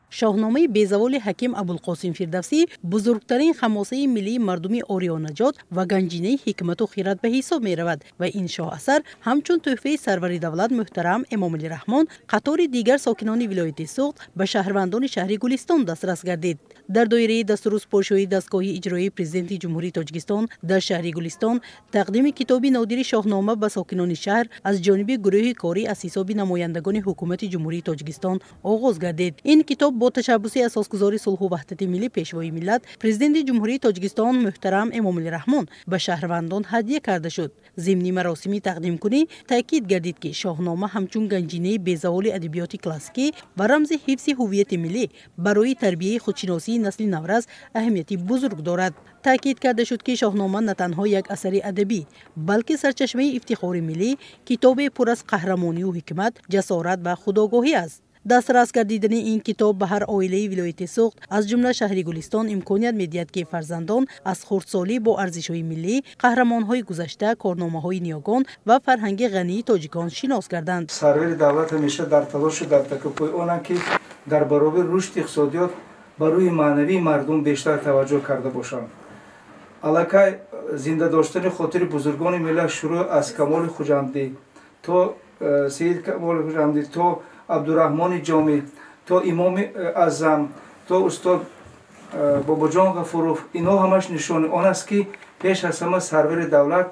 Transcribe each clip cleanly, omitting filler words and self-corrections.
شاهنامه بیزوال حکیم ابوالقاسم فردوسی بزرگترین خماسه ملی مردمی آریا نجات و گنجینه حکمت و خیرت به حساب می رود و این شاه اثر همچون تحفه سرور دولت محترم امام علی رحمان قطار دیگر ساکنان ولایت سوخت به شهروندان شهر گلستان دسترس گردید. در دایره دستورالپرشویی دستگاه اجرایی پرزیدنت جمهوری تاجیکستان در شهر گلستان تقدیم کتاب نادر شاهنامه به ساکنان شهر از جانب گروه کاری از حساب نمایندگان حکومت جمهوری تاجیکستان آغاز گردید. این کتاب با تشبث اساسگزار صلح و وحدت ملی پیشوای ملت پرزیدنت جمهوری تاجیکستان محترم امام علی رحمان به شهروندان هدیه کرده شد. ضمن مراسمی تقدیم کنی تاکید گردید که شاهنامه همچون گنجینه بیزوال ادبیات کلاسیکی و رمز حفظ هویت ملی برای تربیت خودشناسی نسل نورز اهمیتی بزرگ دارد. تاکید کرده شد که شاهنامه نه تنها یک اثر ادبی بلکه سرچشمه افتخار ملی، کتاب پر از قهرمانی و حکمت، جسارت و خودآگاهی است. دسترس گردیدن این کتاب به هر عائله ولایت سوخت از جمله شهر گلستان امکانیت می‌دهد که فرزندان از خردسالی با ارزش‌های ملی، قهرمان‌های گذشته، کارنامه‌های نیاگان و فرهنگ غنی تاجیکان شناس گردند. سرور دولت همیشه در تلاش و در تکاپوی آنند که در برابر رشد اقتصادیات بر روی معنوی مردم بیشتر توجه کرده باشند. علاقه زنده داشتن خاطر بزرگان ملت شروع از کمال خوجندی تا سید کمال خوجندی تا عبدالرحمن جامی تا امام اعظم تا استاد بابا جان غفوروف، اینا همش نشان آن است که پیش از همه سرور دولت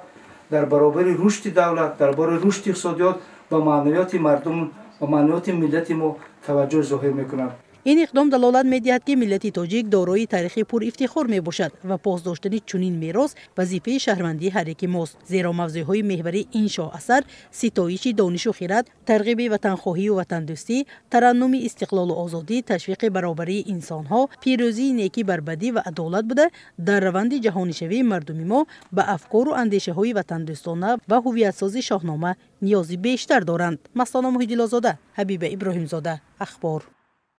در برابر رشد دولت، در برابر رشد اقتصادیات و معنویات مردم و معنویات ملت ما توجه ظاهر میکنند. این اقدام دلالت می‌دهد که ملت تاجیک دارای تاریخی پر افتخار میباشد و پاسداشتن چنین میراث وظیفه شهروندی هر یک ماست، زیرا موضوعهای محوری این شاه اثر ستایش دانش و خرد، ترغیب وطنخواهی و وطن دوستی، ترنم استقلال و آزادی، تشویق برابری انسانها، پیروزی نیکی بر بدی و عدالت بوده در روند جهانی‌شوی مردم ما به افکار و اندیشه‌های وطن دوستانه و هویت سازی شاهنامه نیازی بیشتر دارند. مستانه محیدی لازاده، حبیب ابراهیم زاده، اخبار.